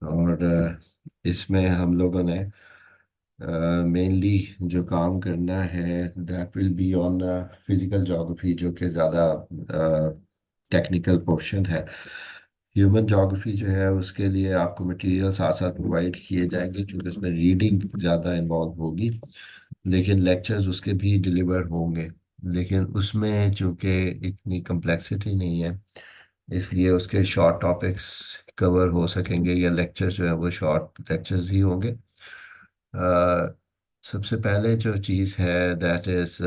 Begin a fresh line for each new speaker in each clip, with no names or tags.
और इसमें हम लोगों ने मेनली जो काम करना है that will be on physical geography, जो कि ज़्यादा टेक्निकल पोर्शन है। ह्यूमन ज्योग्राफी जो है उसके लिए आपको मटेरियल साथ साथ प्रोवाइड किए जाएंगे, क्योंकि उसमें रीडिंग ज़्यादा इन्वॉल्व होगी। लेकिन लेक्चर्स उसके भी डिलीवर होंगे, लेकिन उसमें चूंकि इतनी कम्प्लेक्सिटी नहीं है, इसलिए उसके शॉर्ट टॉपिक्स कवर हो सकेंगे, या लेक्चर्स जो है वो शॉर्ट लेक्चर्स ही होंगे। अ, सबसे पहले जो चीज़ है दैट इज़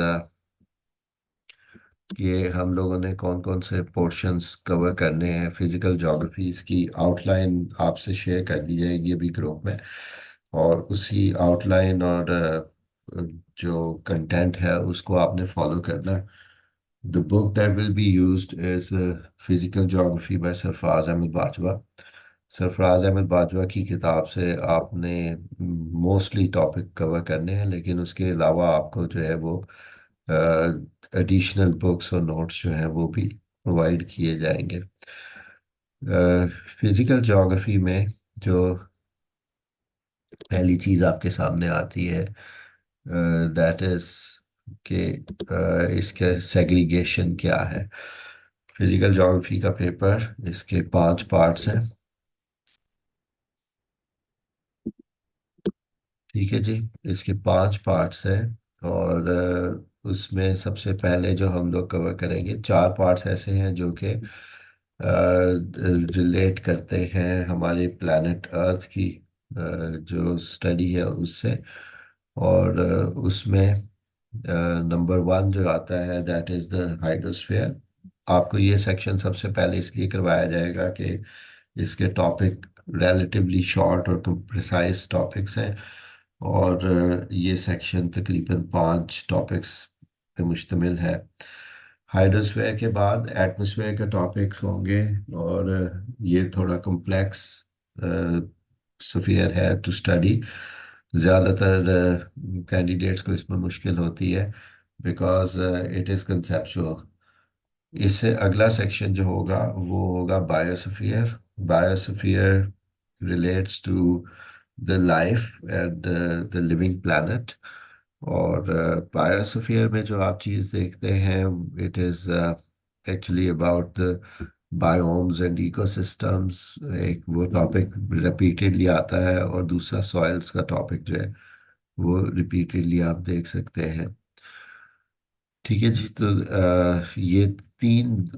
कि हम लोगों ने कौन कौन से पोर्शंस कवर करने हैं। फिजिकल ज्योग्राफी इसकी आउटलाइन आपसे शेयर कर दी जाएगी अभी ग्रुप में, और उसी आउटलाइन और जो कंटेंट है उसको आपने फॉलो करना है। The book that will be used is physical geography by Sarfaraz Ahmad Bajwa. Sarfaraz Ahmad Bajwa की किताब से आपने मोस्टली टॉपिक कवर करने हैं, लेकिन उसके अलावा आपको जो है वो एडिशनल बुक्स और नोट्स जो हैं वो भी प्रोवाइड किए जाएंगे। फिजिकल ज्योग्राफी में जो पहली चीज़ आपके सामने आती है दैट इज कि इसके सेग्रीगेशन क्या है। फिजिकल ज्योग्राफी का पेपर, इसके 5 पार्ट्स हैं। ठीक है जी, इसके 5 पार्ट्स हैं। और उसमें सबसे पहले जो हम लोग कवर करेंगे, 4 पार्ट्स ऐसे हैं जो कि रिलेट करते हैं हमारे प्लैनेट अर्थ की जो स्टडी है उससे। और उसमें नंबर 1 जो आता है दैट इज़ द हाइड्रोस्फीयर। आपको ये सेक्शन सबसे पहले इसलिए करवाया जाएगा कि इसके टॉपिक relatively शॉर्ट और प्रिसाइज टॉपिक्स हैं। और ये सेक्शन तकरीबन 5 टॉपिक्स पे मुश्तमिल है। हाइड्रोस्फीयर के बाद एटमॉस्फेयर के टॉपिक्स होंगे, और ये थोड़ा कॉम्प्लेक्स स्फीयर है टू स्टडी। ज़्यादातर कैंडिडेट्स को इसमें मुश्किल होती है, बिकॉज इट इज़ कंसेप्चुअल। इससे अगला सेक्शन जो होगा वो होगा biosphere. Biosphere relates to the life and the living planet. और बायोस्फीयर में जो आप चीज़ देखते हैं, it is actually about the biomes and ecosystems. एक वो टॉपिक रिपीटेडली आता है, और दूसरा सॉइल्स का टॉपिक जो है वो रिपीटेडली आप देख सकते हैं। ठीक है जी, तो ये 3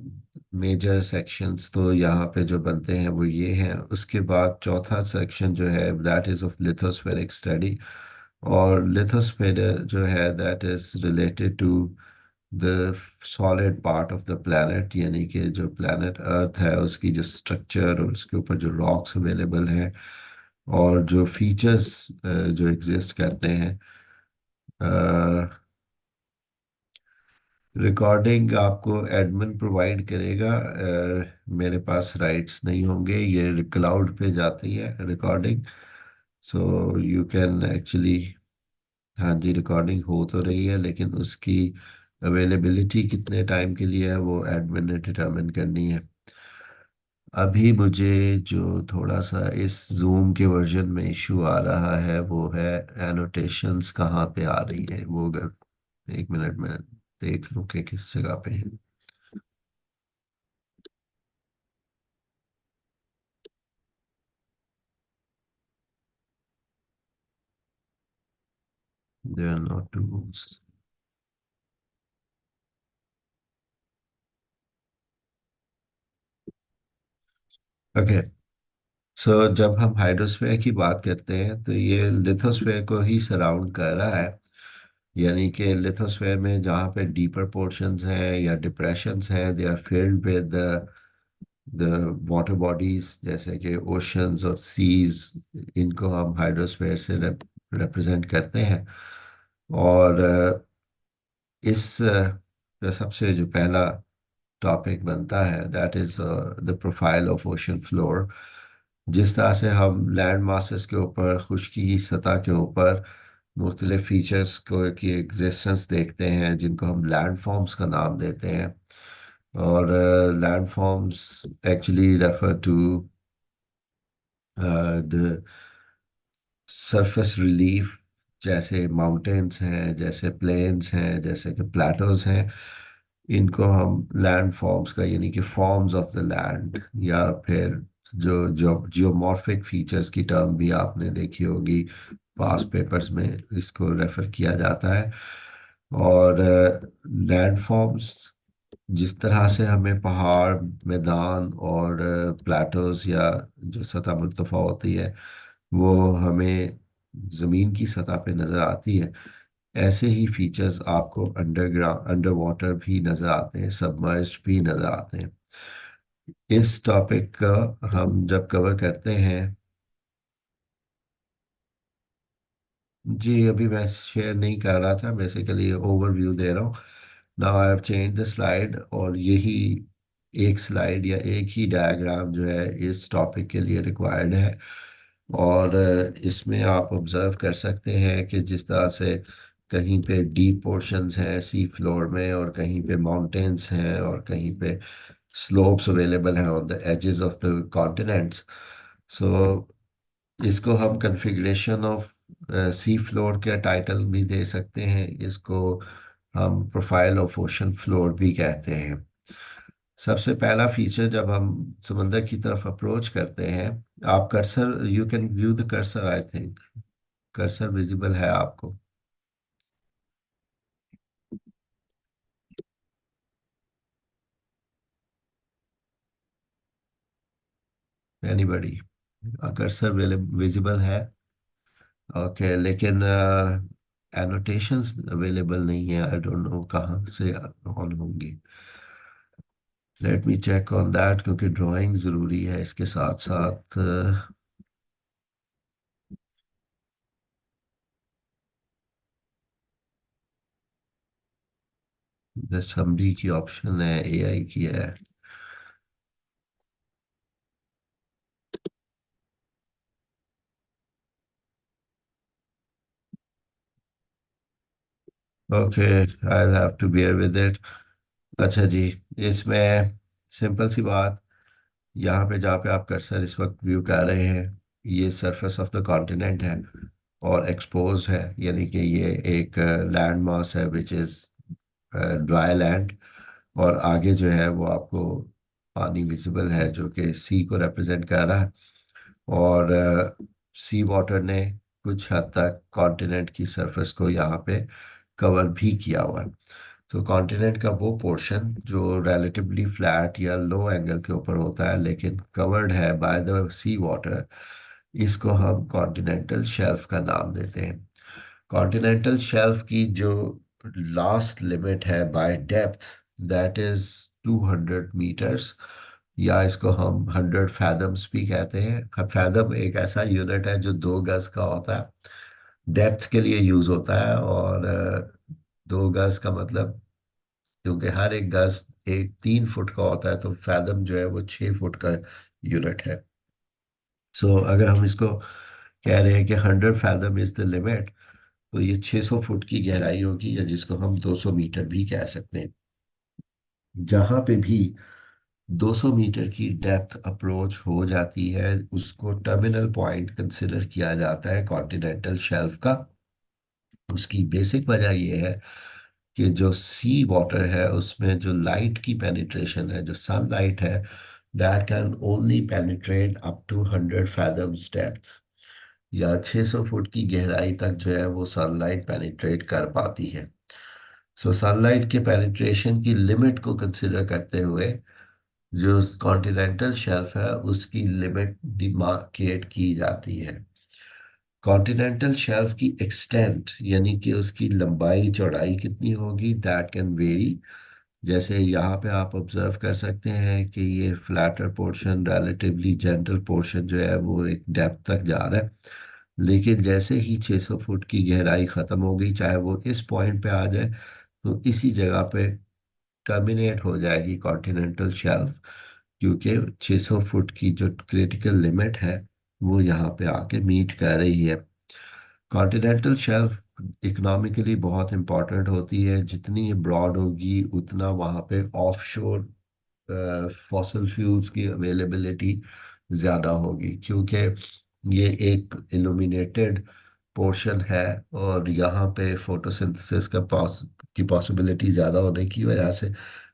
मेजर सेक्शंस तो यहाँ पे जो बनते हैं वो ये हैं। उसके बाद चौथा सेक्शन जो है that is of lithospheric study. और लिथोस्फेयर जो है that is related to the solid part of the planet, यानी कि जो प्लैनेट अर्थ है उसकी जो स्ट्रक्चर और उसके ऊपर जो रॉक्स अवेलेबल हैं, और जो फीचर्स जो एग्जिस्ट करते हैं। रिकॉर्डिंग आपको एडमिन प्रोवाइड करेगा। मेरे पास राइट्स नहीं होंगे, ये क्लाउड पे जाती है recording. So you can actually, हाँ जी, रिकॉर्डिंग हो तो रही है, लेकिन उसकी अवेलेबिलिटी कितने टाइम के लिए है वो एडमिन ने डिटरमिन करनी है। अभी मुझे जो थोड़ा सा इस जूम के वर्जन में इशू आ रहा है वो है एनोटेशंस कहाँ पे आ रही है। वो अगर 1 मिनट में देख लूँ कि किस जगह पे है। They are not tools. Okay, so जब हम हाइड्रोस्फीयर की बात करते हैं तो ये लिथोस्फीयर को ही सराउंड कर रहा है। यानी कि लिथोस्फीयर में जहाँ पे डीपर पोर्शंस हैं या डिप्रेशंस हैं, they are filled with the water bodies, जैसे कि ओशंस और सीज। इनको हम हाइड्रोस्फीयर से रिप्रेजेंट करते हैं। और इस सबसे जो पहला टॉपिक बनता है that is the profile of ocean floor. जिस तरह से हम लैंड मासेस के ऊपर, खुश्की की सतह के ऊपर मुख्तलिफ फीचर्स को की एग्जिस्टेंस देखते हैं, जिनको हम लैंड फॉर्म्स का नाम देते हैं। और land forms actually refer to the surface relief, जैसे माउंटेन्स हैं, जैसे प्लेन्स हैं, जैसे कि प्लेटोज हैं, इनको हम लैंड फॉर्म्स का, यानी कि फॉर्म्स ऑफ द लैंड, या फिर जो जो जियोमॉर्फिक फीचर्स की टर्म भी आपने देखी होगी पास्ट पेपर्स में, इसको रेफर किया जाता है। और लैंड फॉर्म्स, जिस तरह से हमें पहाड़, मैदान और प्लेटोज या जो सतह मुर्तफा होती है वो हमें ज़मीन की सतह पे नज़र आती है, ऐसे ही फीचर्स आपको अंडरग्राउंड, अंडर वाटर भी नज़र आते हैं, सबमर्ज्ड भी नज़र आते हैं। इस टॉपिक का हम जब कवर करते हैं, जी अभी मैं शेयर नहीं कर रहा था, बेसिकली ओवरव्यू दे रहा हूँ। Now I have change the slide, और यही एक स्लाइड या एक ही डायग्राम जो है इस टॉपिक के लिए रिक्वायर्ड है। और इसमें आप ऑब्जर्व कर सकते हैं कि जिस तरह से कहीं पे डीप पोर्शंस हैं सी फ्लोर में, और कहीं पे माउंटेन्स हैं, और कहीं पे स्लोप्स अवेलेबल हैं on the edges of the continents. So इसको हम कन्फिग्रेशन ऑफ सी फ्लोर का टाइटल भी दे सकते हैं, इसको हम प्रोफाइल ऑफ ओशन फ्लोर भी कहते हैं। सबसे पहला फीचर, जब हम समंदर की तरफ अप्रोच करते हैं, आप cursor, you can view the cursor, I think cursor visible है आपको, एनीबडी? कर्सर विजिबल है, ओके, लेकिन एनोटेशंस अवेलेबल नहीं है, आई डोंट नो कहाँ से ऑन होंगी। Let me check on that, क्योंकि ड्राइंग ज़रूरी है इसके साथ साथ। समरी की ऑप्शन है, एआई की है। Okay, I have to bear with it. अच्छा जी, इसमें सिंपल सी बात, यहाँ पे जहाँ पे आप कर्सर इस वक्त व्यू कर रहे हैं, ये सरफेस ऑफ द कॉन्टिनेंट है और एक्सपोज्ड है, यानी कि ये एक लैंड मास है विच इज़ ड्राई लैंड। और आगे जो है वो आपको पानी विजिबल है, जो कि सी को रिप्रेजेंट कर रहा है। और सी वाटर ने कुछ हद तक कॉन्टिनेंट की सरफेस को यहाँ पे कवर भी किया हुआ है। तो कॉन्टिनेंट का वो पोर्शन जो रिलेटिवली फ्लैट या लो एंगल के ऊपर होता है लेकिन कवर्ड है बाय द सी वाटर, इसको हम कॉन्टिनेंटल शेल्फ का नाम देते हैं। कॉन्टिनेंटल शेल्फ की जो लास्ट लिमिट है by depth, that is 200 metres, या इसको हम 100 फैदम्स भी कहते हैं। फैदम एक ऐसा यूनिट है जो 2 गज का होता है, डेप्थ के लिए यूज होता है। और 2 गज का मतलब, क्योंकि हर एक गज एक 3 फुट का होता है, तो फैदम जो है वो 6 फुट का यूनिट है। सो अगर हम इसको कह रहे हैं कि 100 फैदम इज द लिमिट, तो ये 600 फुट की गहराई होगी, या जिसको हम 200 मीटर भी कह सकते हैं। जहां पे भी 200 मीटर की डेप्थ अप्रोच हो जाती है, उसको टर्मिनल पॉइंट कंसिडर किया जाता है कॉन्टिनेंटल शेल्फ का। उसकी बेसिक वजह यह है कि जो सी वाटर है उसमें जो लाइट की पेनिट्रेशन है, जो सनलाइट है, that can only penetrate up to 100 fathoms depth, या 600 फुट की गहराई तक जो है वो सनलाइट पेनिट्रेट कर पाती है। सो सनलाइट के पेनिट्रेशन की लिमिट को कंसिडर करते हुए जो कॉन्टिनेंटल शेल्फ है उसकी लिमिट डिमार्केट की जाती है। कॉन्टिनेंटल शेल्फ की एक्सटेंट, यानी कि उसकी लंबाई चौड़ाई कितनी होगी, दैट कैन वेरी। जैसे यहाँ पे आप ऑब्जर्व कर सकते हैं कि ये flatter portion, relatively general portion जो है वो एक डेप्थ तक जा रहा है, लेकिन जैसे ही 600 फुट की गहराई ख़त्म हो गई, चाहे वो इस पॉइंट पे आ जाए, तो इसी जगह पे टर्मिनेट हो जाएगी कॉन्टिनेंटल शेल्फ, क्योंकि 600 फुट की जो क्रिटिकल लिमिट है वो यहाँ पे आके मीट कर रही है। कॉन्टिनेंटल शेल्फ इकोनॉमिकली बहुत इंपॉर्टेंट होती है, जितनी ये ब्रॉड होगी उतना वहाँ पे ऑफशोर फॉसल फ्यूल्स की अवेलेबिलिटी ज़्यादा होगी, क्योंकि ये एक इल्यूमिनेटेड पोर्शन है, और यहाँ पे फोटोसिंथेसिस की पॉसिबिलिटी ज़्यादा होने की वजह से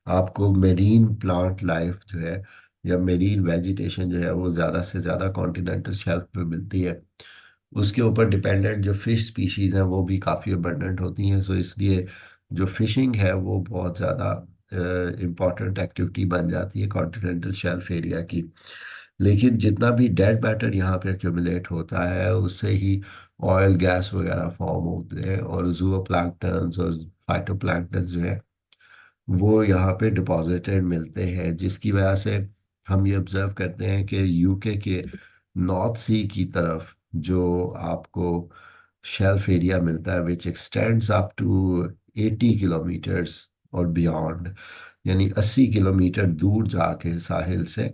आपको मेरीन प्लांट लाइफ जो है या मेरीन वेजिटेशन जो है वो ज़्यादा से ज़्यादा कॉन्टिनेंटल शेल्फ पे मिलती है। उसके ऊपर डिपेंडेंट जो फिश स्पीशीज हैं वो भी काफ़ी अबंडेंट होती हैं, सो इसलिए जो फिशिंग है वो बहुत ज़्यादा इम्पॉर्टेंट एक्टिविटी बन जाती है कॉन्टिनेंटल शेल्फ एरिया की। लेकिन जितना भी डेड मैटर यहाँ पे एक्यूमुलेट होता है उससे ही ऑयल गैस वगैरह फॉर्म होते हैं, और जूओप्लैंक्टन्स और फाइटोप्लैंक्टन्स जो है वो यहाँ पे डिपॉजिटेड मिलते हैं, जिसकी वजह से हम ये ऑब्जर्व करते हैं कि यूके के नॉर्थ सी की तरफ जो आपको शेल्फ एरिया मिलता है which extends up to 80 kilometres और बियॉन्ड, यानी 80 किलोमीटर दूर जाके साहिल से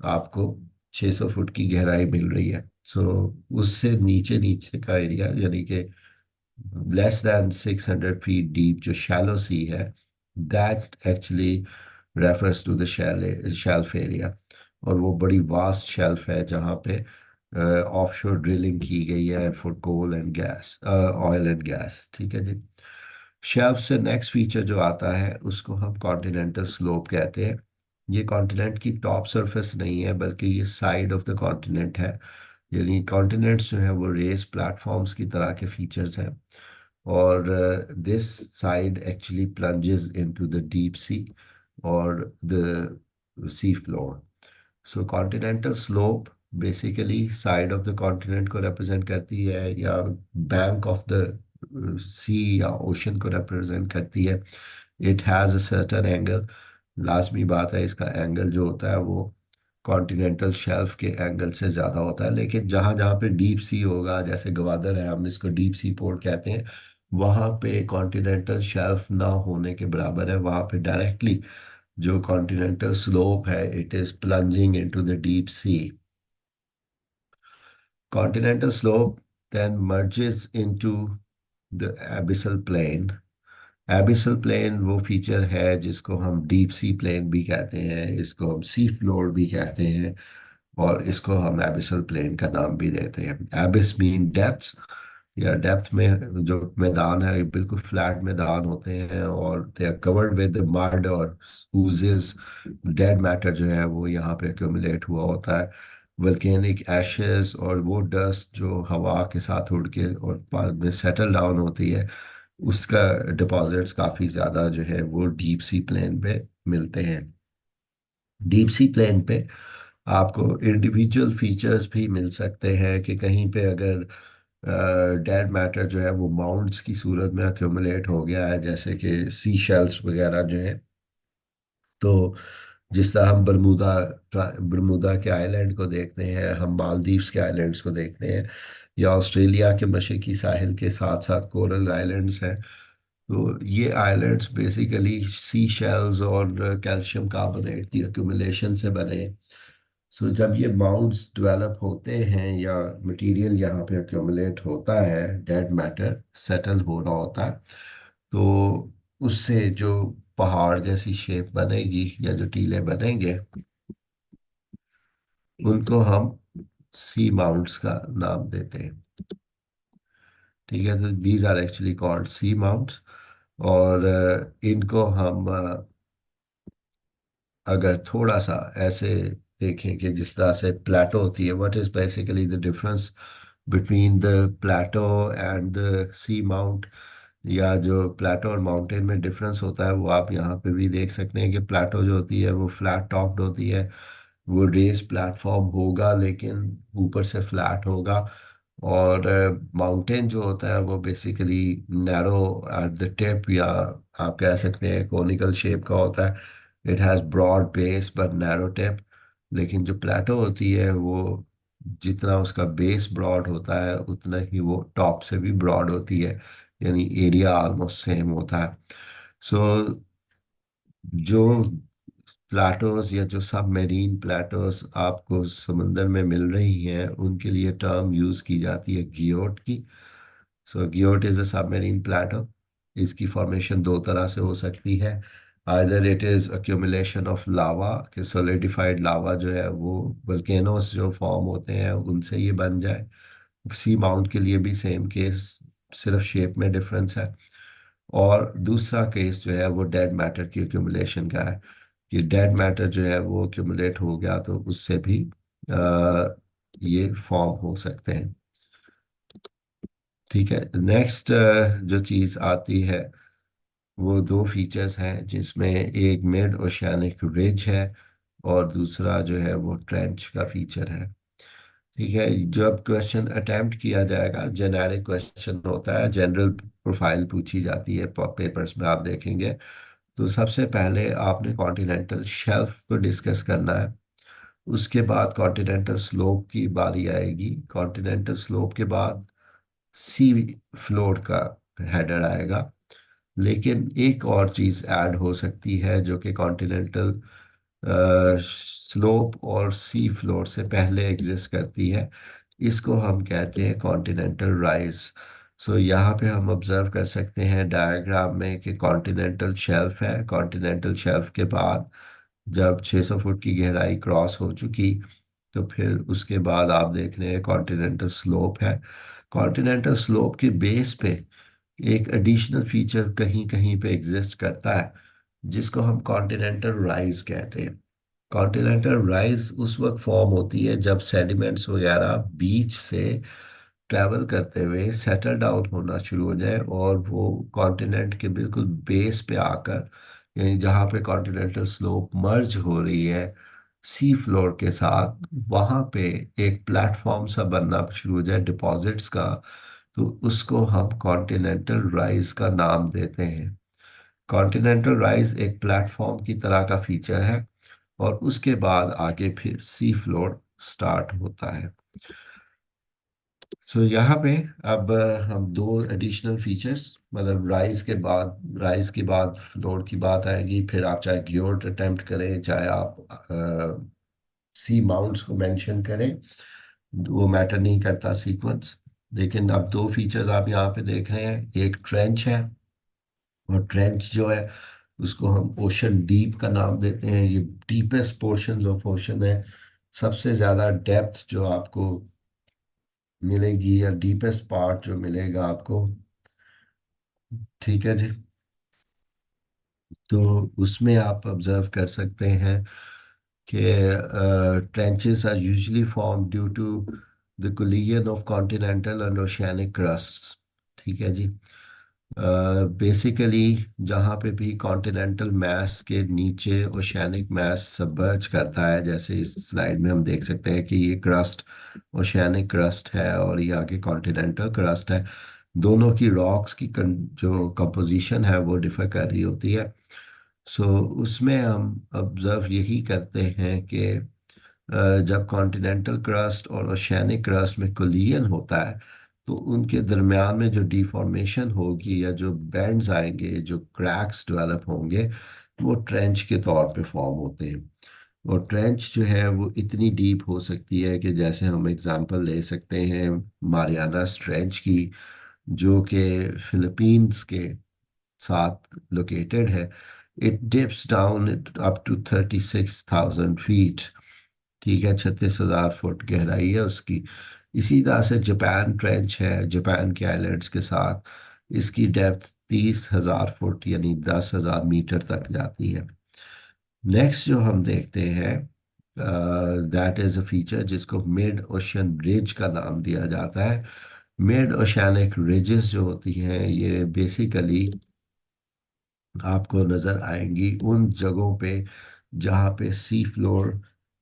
आपको 600 फुट की गहराई मिल रही है। सो उससे नीचे नीचे का एरिया यानी कि लेस दैन 600 फीट डीप जो शैलो सी है, that actually refers to the shelf area. और वो बड़ी वास्ट शेल्फ है जहाँ पे ऑफशोर ड्रिलिंग की गई है for coal and gas, oil and gas. ठीक है जी। शेल्फ से नेक्स्ट फीचर जो आता है उसको हम कॉन्टिनेंटल स्लोप कहते हैं। ये कॉन्टिनेंट की टॉप सरफेस नहीं है बल्कि ये साइड ऑफ द कॉन्टिनेंट है, यानी कॉन्टिनेंट्स जो है वो रेस प्लेटफॉर्म्स की तरह के फीचर्स हैं। और this side actually plunges into the deep sea or the sea floor. So continental slope basically side of the continent को रिप्रेजेंट करती है, या बैंक ऑफ द सी या ओशन को रिप्रेजेंट करती है। It has a certain angle. लाजमी बात है इसका एंगल जो होता है वो कॉन्टिनेंटल शेल्फ के एंगल से ज़्यादा होता है, लेकिन जहाँ जहाँ पे डीप सी होगा, जैसे गवादर है हम इसको डीप सी पोर्ट कहते हैं, वहाँ पे कॉन्टिनेंटल शेल्फ ना होने के बराबर है। वहाँ पे डायरेक्टली जो कॉन्टिनेंटल स्लोप है it is plunging into the deep sea. Continental slope then merges into the abyssal plain. Abyssal plain वो फीचर है जिसको हम डीप सी प्लेन भी कहते हैं, इसको हम सी फ्लोर भी कहते हैं, और इसको हम एबिसल प्लेन का नाम भी देते हैं। एबिस मीन डेप्थ्स, या डेप्थ में जो मैदान है ये बिल्कुल फ्लैट मैदान होते हैं, और they are covered with mud और ओजेस। डेड मैटर जो है वो यहाँ पे एक्यूमुलेट हुआ होता है, वल्केनिक एशेस और वो डस्ट जो हवा के साथ उड़ के और बाद में सेटल डाउन होती है, उसका डिपॉजिट्स काफ़ी ज़्यादा जो है वो डीप सी प्लेन पे मिलते हैं। डीप सी प्लेन पे आपको इंडिविजुअल फीचर्स भी मिल सकते हैं कि कहीं पे अगर डेड मैटर जो है वो माउंट्स की सूरत में अक्यूमुलेट हो गया है, जैसे कि सी शेल्स वगैरह जो है, तो जिस तरह हम बरमूदा के आइलैंड को देखते हैं, हम मालदीव्स के आइलैंड्स को देखते हैं, या ऑस्ट्रेलिया के मशरकी साहिल के साथ साथ कोरल आइलैंड्स हैं, तो ये आइलैंड्स बेसिकली सी शेल्स और कैल्शियम कार्बोनेट की अक्यूमुलेशन से बने हैं। सो जब ये माउंट्स डेवलप होते हैं या मटेरियल यहाँ पे अक्यूमुलेट होता है, डेड मैटर सेटल हो रहा होता है, तो उससे जो पहाड़ जैसी शेप बनेगी या जो टीले बनेंगे उनको हम सी माउंट्स का नाम देते हैं। ठीक है, तो these are actually called sea mounts. और इनको हम अगर थोड़ा सा ऐसे देखें कि जिस तरह से प्लेटो होती है, what is basically the difference between the plateau and the sea mount, या जो प्लेटो और माउंटेन में डिफरेंस होता है वो आप यहाँ पे भी देख सकते हैं कि प्लेटो जो होती है वो फ्लैट टॉप्ड होती है, वो रेस प्लेटफॉर्म होगा लेकिन ऊपर से फ्लैट होगा। और माउंटेन जो होता है वो basically narrow at the tip, या आप कह सकते हैं कोनिकल शेप का होता है। It has broad base but narrow tip. लेकिन जो प्लेटो होती है वो जितना उसका बेस ब्रॉड होता है उतना ही वो टॉप से भी ब्रॉड होती है, यानी एरिया ऑलमोस्ट सेम होता है। सो जो प्लाटोस या जो सब मेरीन प्लाटोस आपको समंदर में मिल रही हैं उनके लिए टर्म यूज की जाती है गियोट की। सो गियोट इज अ सबमेरीन प्लाटो। इसकी फॉर्मेशन दो तरह से हो सकती है। Either it is accumulation of lava, कि सोलिडिफाइड लावा जो है वो वल्केनोस जो फॉर्म होते हैं उनसे ये बन जाए। सी माउंट के लिए भी सेम केस, सिर्फ शेप में डिफरेंस है। और दूसरा केस जो है वो डेड मैटर की एक्यूमुलेशन का है, कि डेड मैटर जो है वो एक्यूमुलेट हो गया तो उससे भी ये फॉर्म हो सकते हैं। ठीक है, नेक्स्ट जो चीज़ आती है वो दो फीचर्स हैं, जिसमें एक मिड ओशियानिक रिज है और दूसरा जो है वो ट्रेंच का फीचर है। ठीक है, जब क्वेश्चन अटेम्प्ट किया जाएगा, जेनेरिक क्वेश्चन होता है, जनरल प्रोफाइल पूछी जाती है पेपर्स में, आप देखेंगे तो सबसे पहले आपने कॉन्टिनेंटल शेल्फ को डिस्कस करना है। उसके बाद कॉन्टिनेंटल स्लोप की बारी आएगी, कॉन्टिनेंटल स्लोप के बाद सी फ्लोर का हेडर आएगा। लेकिन एक और चीज़ ऐड हो सकती है जो कि कॉन्टिनेंटल स्लोप और सी फ्लोर से पहले एग्जिस्ट करती है। इसको हम कहते हैं कॉन्टिनेंटल राइज। सो यहाँ पे हम ऑब्जर्व कर सकते हैं डायग्राम में कि कॉन्टिनेंटल शेल्फ है, कॉन्टिनेंटल शेल्फ के बाद जब 600 फुट की गहराई क्रॉस हो चुकी तो फिर उसके बाद आप देख रहे हैं कॉन्टिनेंटल स्लोप है। कॉन्टिनेंटल स्लोप के बेस पे एक एडिशनल फीचर कहीं कहीं पे एग्जिस्ट करता है, जिसको हम कॉन्टिनेंटल राइज कहते हैं। कॉन्टिनेंटल राइज उस वक्त फॉर्म होती है जब सेडिमेंट्स वगैरह बीच से ट्रैवल करते हुए सेटल डाउन होना शुरू हो जाए और वो कॉन्टिनेंट के बिल्कुल बेस पे आकर, यानी जहाँ पे कॉन्टिनेंटल स्लोप मर्ज हो रही है सी फ्लोर के साथ, वहाँ पे एक प्लेटफॉर्म सा बनना शुरू हो जाए डिपॉजिट्स का, तो उसको हम कॉन्टिनेंटल राइज का नाम देते हैं। कॉन्टिनेंटल राइज एक प्लेटफॉर्म की तरह का फीचर है और उसके बाद आगे फिर सी फ्लोर स्टार्ट होता है। सो यहाँ पे अब हम दो एडिशनल फीचर्स, मतलब राइज के बाद फ्लोर की बात आएगी, फिर आप चाहे ग्योर्ड अटेम्प्ट करें चाहे आप सी माउंट्स को मेंशन करें, वो मैटर नहीं करता सीक्वेंस। लेकिन अब दो फीचर्स आप यहाँ पे देख रहे हैं, एक ट्रेंच है, और ट्रेंच जो है उसको हम ओशन डीप का नाम देते हैं। ये डीपेस्ट पोर्शन ऑफ ओशन है, सबसे ज़्यादा डेप्थ जो आपको मिलेगी या डीपेस्ट पार्ट जो मिलेगा आपको। ठीक है जी, तो उसमें आप ऑब्जर्व कर सकते हैं कि trenches are usually formed due to the collision of continental and oceanic crusts। ठीक है जी, बेसिकली जहाँ पे भी कॉन्टिनेंटल मैस के नीचे ओशियानिक मैस सबर्ज करता है, जैसे इस स्लाइड में हम देख सकते हैं कि ये क्रस्ट ओशियानिक क्रस्ट है और ये आगे कॉन्टिनेंटल क्रस्ट है। दोनों की रॉक्स की जो कंपोजिशन है वो डिफर कर रही होती है। सो उसमें हम ऑब्जर्व यही करते हैं कि जब कॉन्टिनेंटल क्रस्ट और ओशियानिक क्रस्ट में कोलिजन होता है तो उनके दरमियान में जो डिफॉर्मेशन होगी या जो बेंड्स आएंगे, जो क्रैक्स डेवलप होंगे, वो ट्रेंच के तौर पे फॉर्म होते हैं। और ट्रेंच जो है वो इतनी डीप हो सकती है कि जैसे हम एग्जांपल ले सकते हैं मारियाना ट्रेंच की, जो कि फिलीपींस के साथ लोकेटेड है। It dips down up to 36,000 feet. ठीक है, 36,000 फुट गहराई है उसकी। इसी तरह से जापान ट्रेंच है, जापान के आइलैंड्स के साथ, इसकी डेप्थ 30,000 फुट यानी 10,000 मीटर तक जाती है। नेक्स्ट जो हम देखते हैं, दैट इज अ फीचर जिसको मिड ओशन रिज का नाम दिया जाता है। मिड ओशियानिक रिजेस जो होती हैं ये बेसिकली आपको नजर आएंगी उन जगहों पे जहाँ पे सी फ्लोर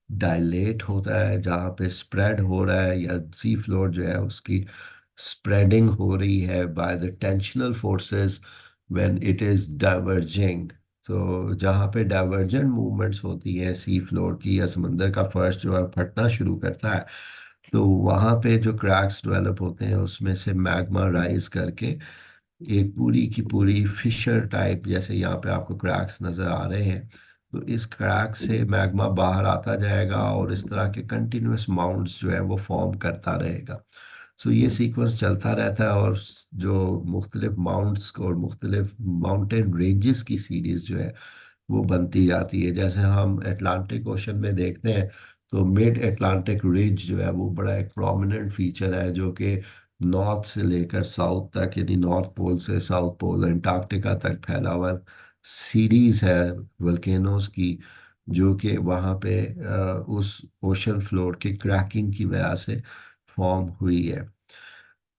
डायलेट होता है, जहाँ पे स्प्रेड हो रहा है, या सी फ्लोर जो है उसकी स्प्रेडिंग हो रही है by the tensional forces when it is diverging. तो जहाँ पे डाइवर्जेंट मूवमेंट्स होती हैं सी फ्लोर की, या समंदर का फर्श जो है फटना शुरू करता है, तो वहाँ पे जो क्रैक्स डेवलप होते हैं उसमें से मैग्मा राइज करके एक पूरी की पूरी फिशर टाइप, जैसे यहाँ पे आपको क्रैक्स नजर आ रहे हैं, तो इस क्रैक से मैग्मा बाहर आता जाएगा और इस तरह के कंटिन्यूस माउंट्स जो है वो फॉर्म करता रहेगा। सो ये सीक्वेंस चलता रहता है और जो मुख्तलिफ माउंट्स और मुख्तलिफ माउंटेन रेंजेस की सीरीज जो है वो बनती जाती है। जैसे हम अटलांटिक ओशन में देखते हैं तो मिड अटलांटिक रिज जो है वो बड़ा एक प्रोमिनेंट फीचर है, जो कि नॉर्थ से लेकर साउथ तक, यानी नॉर्थ पोल से साउथ पोल अंटार्कटिका तक फैला हुआ सीरीज है वल्केनोज की, जो कि वहाँ पे उस ओशन फ्लोर के क्रैकिंग की वजह से फॉर्म हुई है।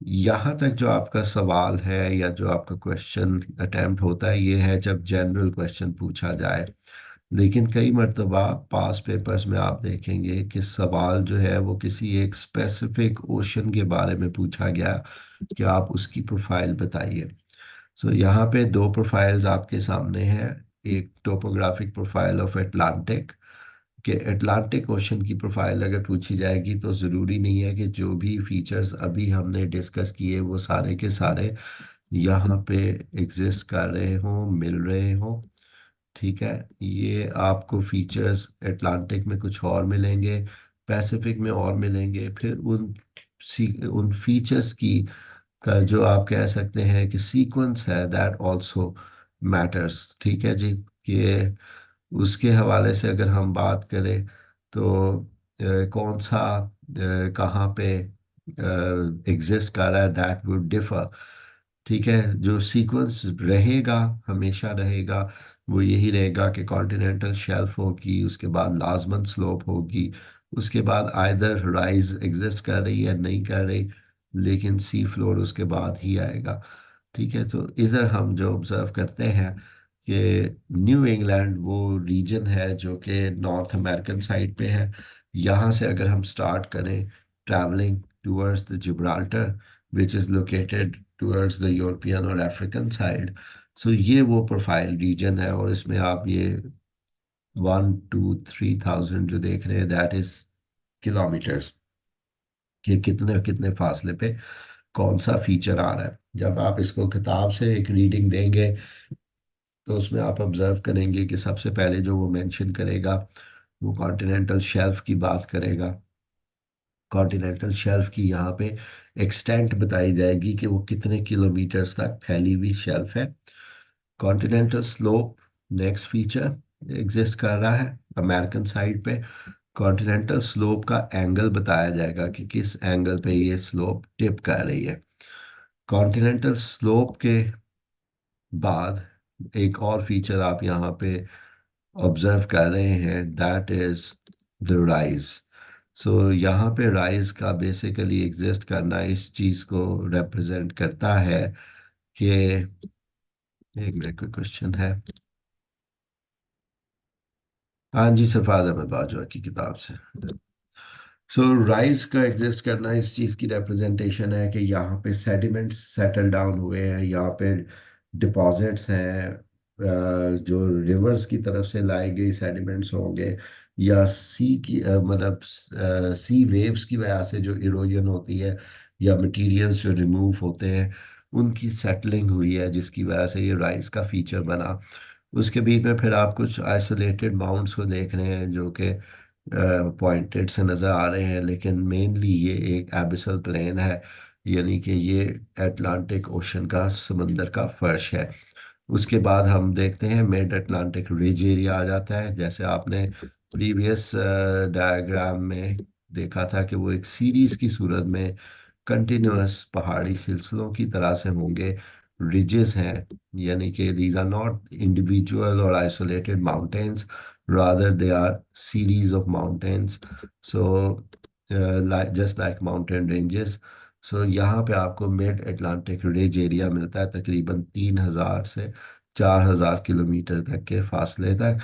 यहाँ तक जो आपका सवाल है या जो आपका क्वेश्चन अटेम्प्ट होता है, ये है जब जनरल क्वेश्चन पूछा जाए। लेकिन कई मर्तबा पास पेपर्स में आप देखेंगे कि सवाल जो है वो किसी एक स्पेसिफिक ओशन के बारे में पूछा गया कि आप उसकी प्रोफाइल बताइए। सो यहाँ पे दो प्रोफाइल्स आपके सामने हैं। एक टोपोग्राफिक प्रोफाइल ऑफ अटलांटिक, कि अटलांटिक ओशन की प्रोफाइल अगर पूछी जाएगी तो ज़रूरी नहीं है कि जो भी फीचर्स अभी हमने डिस्कस किए वो सारे के सारे यहाँ पे एग्जिस्ट कर रहे हों, मिल रहे हों। ठीक है, ये आपको फीचर्स अटलांटिक में कुछ और मिलेंगे, पैसिफिक में और मिलेंगे, फिर उन फीचर्स की का जो आप कह सकते हैं कि सीक्वेंस है, दैट आल्सो मैटर्स। ठीक है जी, कि उसके हवाले से अगर हम बात करें तो कौन सा कहाँ पे एग्जिस्ट कर रहा है, दैट वुड डिफर। ठीक है, जो सीक्वेंस रहेगा, हमेशा रहेगा, वो यही रहेगा कि कॉन्टिनेंटल शेल्फ होगी, उसके बाद लाजमन स्लोप होगी, उसके बाद आइदर राइज एग्जिस्ट कर रही है नहीं कर रही, लेकिन सी फ्लोर उसके बाद ही आएगा। ठीक है, तो इधर हम जो ऑब्जर्व करते हैं कि न्यू इंग्लैंड वो रीजन है जो कि नॉर्थ अमेरिकन साइड पे है। यहाँ से अगर हम स्टार्ट करें travelling towards the Gibraltar which is located towards the European और अफ्रीकन साइड, सो ये वो प्रोफाइल रीजन है। और इसमें आप ये 1 2 3 थाउजेंड जो देख रहे हैं, दैट इज किलोमीटर्स, कि कितने कितने फासले पे कौन सा फीचर आ रहा है। जब आप इसको किताब से एक रीडिंग देंगे तो उसमें आप ऑब्जर्व करेंगे कि सबसे पहले जो वो मेंशन करेगा वो कॉन्टिनेंटल शेल्फ की बात करेगा। कॉन्टिनेंटल शेल्फ की यहाँ पे एक्सटेंट बताई जाएगी कि वो कितने किलोमीटर्स तक फैली हुई शेल्फ है। Continental slope next feature exist कर रहा है अमेरिकन साइड पे। कॉन्टिनेंटल स्लोप का एंगल बताया जाएगा कि किस एंगल पे ये स्लोप टिप कर रही है। कॉन्टिनेंटल स्लोप के बाद एक और फीचर आप यहाँ पे ऑब्जर्व कर रहे हैं, दैट इज द राइज। सो यहाँ पे राइज का बेसिकली एग्जिस्ट करना इस चीज़ को रिप्रेजेंट करता है कि एक मिनट का क्वेश्चन है। हाँ जी, सरफराज अहमद बाजवा की किताब से। सो राइस का एग्जिस्ट करना इस चीज़ की रिप्रेजेंटेशन है कि यहाँ पे सेडिमेंट्स सेटल डाउन हुए हैं, यहाँ पे डिपॉजिट्स हैं, जो रिवर्स की तरफ से लाई गई सेडिमेंट्स होंगे, या सी की मतलब सी वेव्स की वजह से जो इरोजन होती है या मटेरियल्स जो रिमूव होते हैं उनकी सेटलिंग हुई है, जिसकी वजह से ये राइस का फीचर बना। उसके बीच में फिर आप कुछ आइसोलेटेड माउंट्स को देख रहे हैं जो कि पॉइंटेड से नज़र आ रहे हैं, लेकिन मेनली ये एक एबिसल प्लेन है, यानी कि ये अटलांटिक ओशन का समंदर का फर्श है। उसके बाद हम देखते हैं मिड अटलांटिक रिज एरिया आ जाता है। जैसे आपने प्रीवियस डायग्राम में देखा था कि वो एक सीरीज की सूरत में कंटिन्यूअस पहाड़ी सिलसिलों की तरह से होंगे, रिजेस हैं, यानी कि दीज आर नॉट इंडिविजुअल और isolated mountains, rather they are series of mountains, so like just like mountain ranges। सो यहाँ पे आपको मिड अटलांटिक रिज एरिया मिलता है तकरीबन 3,000 से 4,000 किलोमीटर तक के फासले तक।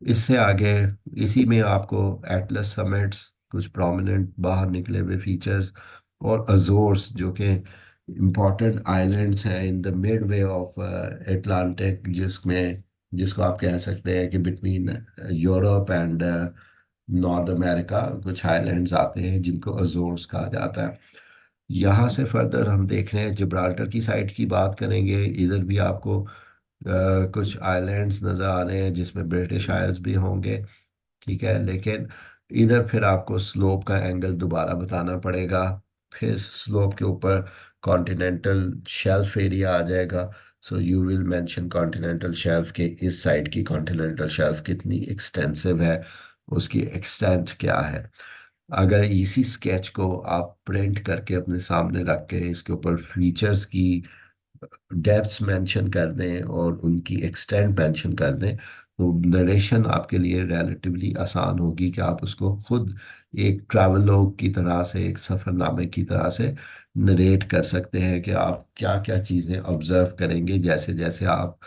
इससे आगे इसी में आपको एटलस समिट्स, कुछ प्रोमिनेंट बाहर निकले हुए फीचर्स, और अजोर्स जो कि इम्पॉर्टेंट आइलैंड्स हैं in the mid way of Atlantic, जिसमें जिसको आप कह सकते हैं कि between Europe and north America कुछ आइलैंड्स आते हैं जिनको अजोर्स कहा जाता है। यहाँ से फर्दर हम देख रहे हैं जिब्राल्टर की साइड की बात करेंगे, इधर भी आपको कुछ आइलैंड्स नज़र आ रहे हैं जिसमें ब्रिटिश आइल्स भी होंगे। ठीक है, लेकिन इधर फिर आपको स्लोप का एंगल दोबारा बताना पड़ेगा। फिर स्लोप के ऊपर कॉन्टिनेंटल शेल्फ एरिया आ जाएगा। So you will mention continental shelf के इस साइड की कॉन्टिनेंटल शेल्फ कितनी एक्सटेंसिव है, उसकी एक्सटेंट क्या है। अगर इसी स्केच को आप प्रिंट करके अपने सामने रख के इसके ऊपर फीचर्स की डेप्थ्स मेंशन कर दें और उनकी एक्सटेंट मेंशन कर दें, तो नरेशन आपके लिए रिलेटिवली आसान होगी कि आप उसको खुद एक ट्रैवलोग की तरह से, एक सफ़रनामे की तरह से नरेट कर सकते हैं कि आप क्या क्या चीज़ें ऑब्जर्व करेंगे जैसे जैसे आप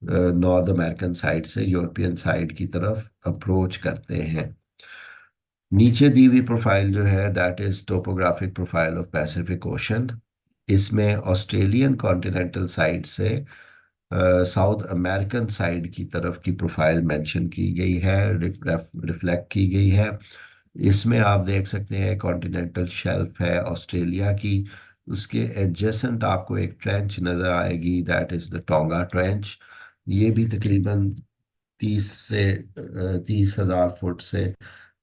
नॉर्थ अमेरिकन साइड से यूरोपियन साइड की तरफ अप्रोच करते हैं। नीचे दी हुई प्रोफाइल जो है that is topographic profile of Pacific ocean. इसमें ऑस्ट्रेलियन कॉन्टिनेंटल साइड से साउथ अमेरिकन साइड की तरफ की प्रोफाइल मेंशन की गई है, रिफ्लेक्ट की गई है। इसमें आप देख सकते हैं कॉन्टिनेंटल शेल्फ है ऑस्ट्रेलिया की, उसके एडजेसेंट आपको एक ट्रेंच नज़र आएगी that is the tonga trench. ये भी तकरीबन 30,000 फुट से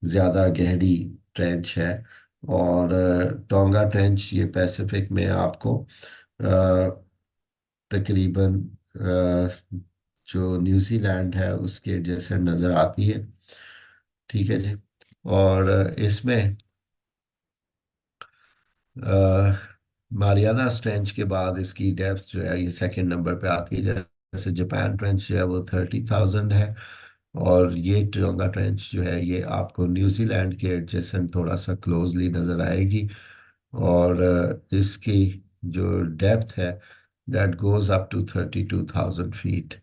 ज़्यादा गहरी ट्रेंच है। और टोंगा ट्रेंच ये पैसिफिक में आपको अ, तकरीबन जो न्यूजीलैंड है उसके जैसे नज़र आती है। ठीक है जी। और इसमें मारियाना ट्रेंच के बाद इसकी डेप्थ जो है ये सेकंड नंबर पे आती है। जैसे जापान ट्रेंच जो है वो 30,000 है, और ये टोंगा ट्रेंच जो है ये आपको न्यूजीलैंड के एडजेसेंट थोड़ा सा क्लोजली नज़र आएगी। और इसकी जो डेप्थ है that goes up to 32,000 feet.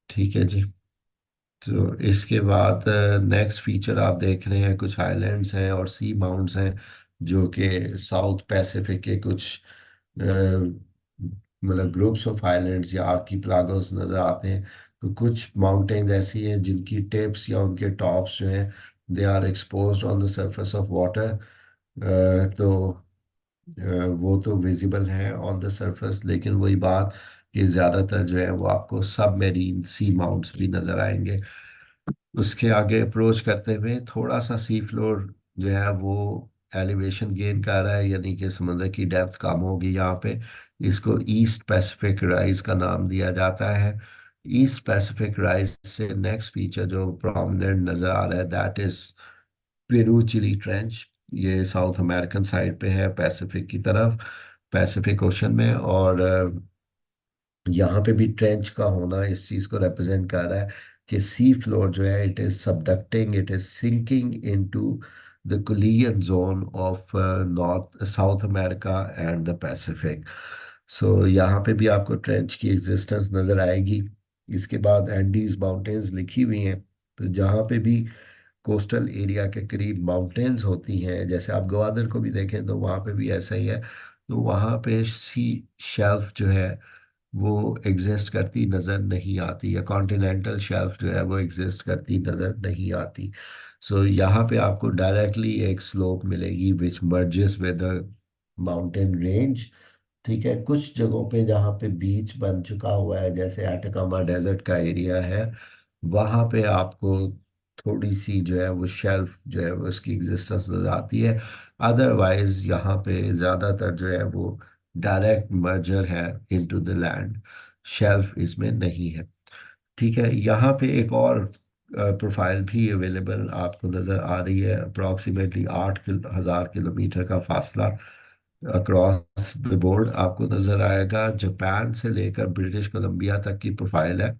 ठीक है जी। तो इसके बाद नेक्स्ट फीचर आप देख रहे हैं कुछ आइलैंड्स हैं और सी माउंट्स हैं जो कि साउथ पैसिफिक के कुछ मतलब ग्रुप्स ऑफ आइलैंड्स या आर्कीपेलागोस नज़र आते हैं। तो कुछ माउंटेन्स ऐसी हैं जिनकी टिप्स या उनके टॉप्स जो हैं they are exposed on the surface of water. तो वो तो विजिबल है ऑन द सरफेस, लेकिन वही बात कि ज़्यादातर जो है वो आपको सबमेरीन सी माउंट्स भी नज़र आएंगे। उसके आगे अप्रोच करते हुए थोड़ा सा सी फ्लोर जो है वो एलिवेशन गेन कर रहा है, यानी कि समंदर की डेप्थ कम होगी यहाँ पे। इसको ईस्ट पैसिफिक राइज का नाम दिया जाता है। ईस्ट पैसिफिक राइज से नेक्स्ट फीचर जो प्रोमिनेंट नज़र आ रहा है that is Peru Chile trench. ये साउथ अमेरिकन साइड पे है पैसिफिक की तरफ, पैसिफिक ओशन में। और यहाँ पे भी ट्रेंच का होना इस चीज को रिप्रेजेंट कर रहा है कि सी फ्लोर जो है it is subducting, it is sinking into the collision zone of North South America and the Pacific. So यहाँ पे भी आपको ट्रेंच की एग्जिस्टेंस नजर आएगी। इसके बाद एंडीज माउंटेन्स लिखी हुई हैं, तो जहाँ पे भी कोस्टल एरिया के करीब माउंटेन्स होती हैं, जैसे आप ग्वादर को भी देखें तो वहाँ पे भी ऐसा ही है। तो वहाँ पे सी शेल्फ जो है वो एग्जिस्ट करती नज़र नहीं आती, या कॉन्टिनेंटल शेल्फ जो है वो एग्जिस्ट करती नज़र नहीं आती। सो यहाँ पे आपको डायरेक्टली एक स्लोप मिलेगी विच मर्जेस विद माउंटेन रेंज। ठीक है, कुछ जगहों पे जहाँ पे बीच बन चुका हुआ है जैसे एटाकामा डेजर्ट का एरिया है, वहाँ पे आपको थोड़ी सी जो है वो शेल्फ जो है वो उसकी एग्जिस्टेंस नजर आती है। अदरवाइज यहाँ पे ज़्यादातर जो है वो डायरेक्ट मर्जर है इनटू द लैंड, शेल्फ इसमें नहीं है। ठीक है, यहाँ पे एक और प्रोफाइल भी अवेलेबल आपको नज़र आ रही है। अप्रॉक्सीमेटली 8,000 किलोमीटर का फासला अक्रॉस द बोर्ड आपको नज़र आएगा। जापान से लेकर ब्रिटिश कोलंबिया तक की प्रोफाइल है।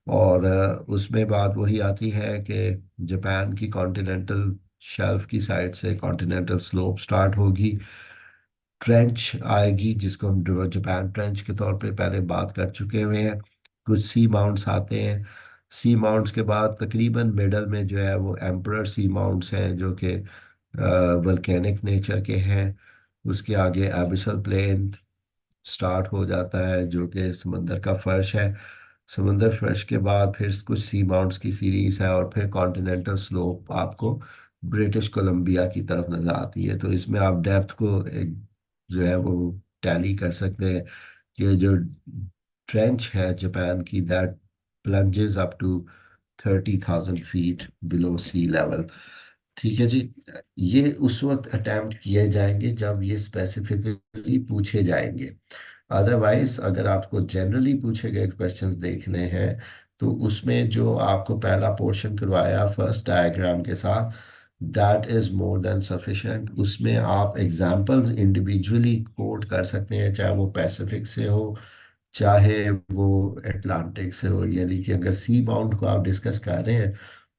और उसमें बात वही आती है कि जापान की कॉन्टिनेंटल शेल्फ की साइड से कॉन्टिनेंटल स्लोप स्टार्ट होगी, ट्रेंच आएगी जिसको हम जापान ट्रेंच के तौर पे पहले बात कर चुके हुए हैं। कुछ सी माउंट्स आते हैं। सी माउंट्स के बाद तकरीबन मिडल में जो है वो एम्परर सी माउंट्स हैं जो कि वल्केनिक नेचर के हैं। उसके आगे एबिसल प्लेन स्टार्ट हो जाता है जो कि समंदर का फर्श है। समंदर फर्श के बाद फिर कुछ सी माउंट्स की सीरीज है और फिर कॉन्टिनेंटल स्लोप आपको ब्रिटिश कोलंबिया की तरफ नजर आती है। तो इसमें आप डेप्थ को एक जो है वो टैली कर सकते हैं कि जो ट्रेंच है जापान की that plunges up to 30,000 feet below sea level. ठीक है जी। ये उस वक्त अटेम्प्ट किए जाएंगे जब ये स्पेसिफिकली पूछे जाएंगे। अदरवाइज अगर आपको जनरली पूछे गए क्वेश्चंस देखने हैं तो उसमें जो आपको पहला पोर्शन करवाया फर्स्ट डायग्राम के साथ, that is more than sufficient. उसमें आप एग्जांपल्स इंडिविजुअली कोट कर सकते हैं, चाहे वो पैसिफिक से हो चाहे वो अटलांटिक से हो। यानी कि अगर सी बाउंड को आप डिस्कस कर रहे हैं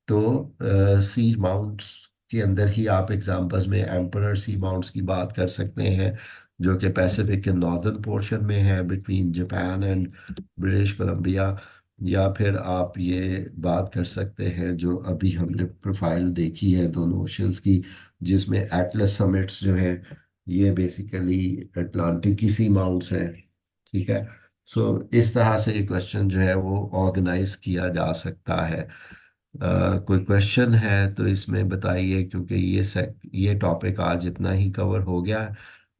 तो सी माउंट्स के अंदर ही आप एग्जांपल्स में एम्परर सी माउंट्स की बात कर सकते हैं, जो कि पैसिफिक के नॉर्दर्न पोर्शन में है between Japan and British Columbia. या फिर आप ये बात कर सकते हैं जो अभी हमने प्रोफाइल देखी है दोनों ओशंस की, जिसमें एटलस समिट्स जो है ये बेसिकली अटलांटिक की सी माउंट्स हैं। ठीक है। सो इस तरह से ये क्वेश्चन जो है वो ऑर्गेनाइज किया जा सकता है। कोई क्वेश्चन है तो इसमें बताइए, क्योंकि ये टॉपिक आज इतना ही कवर हो गया है।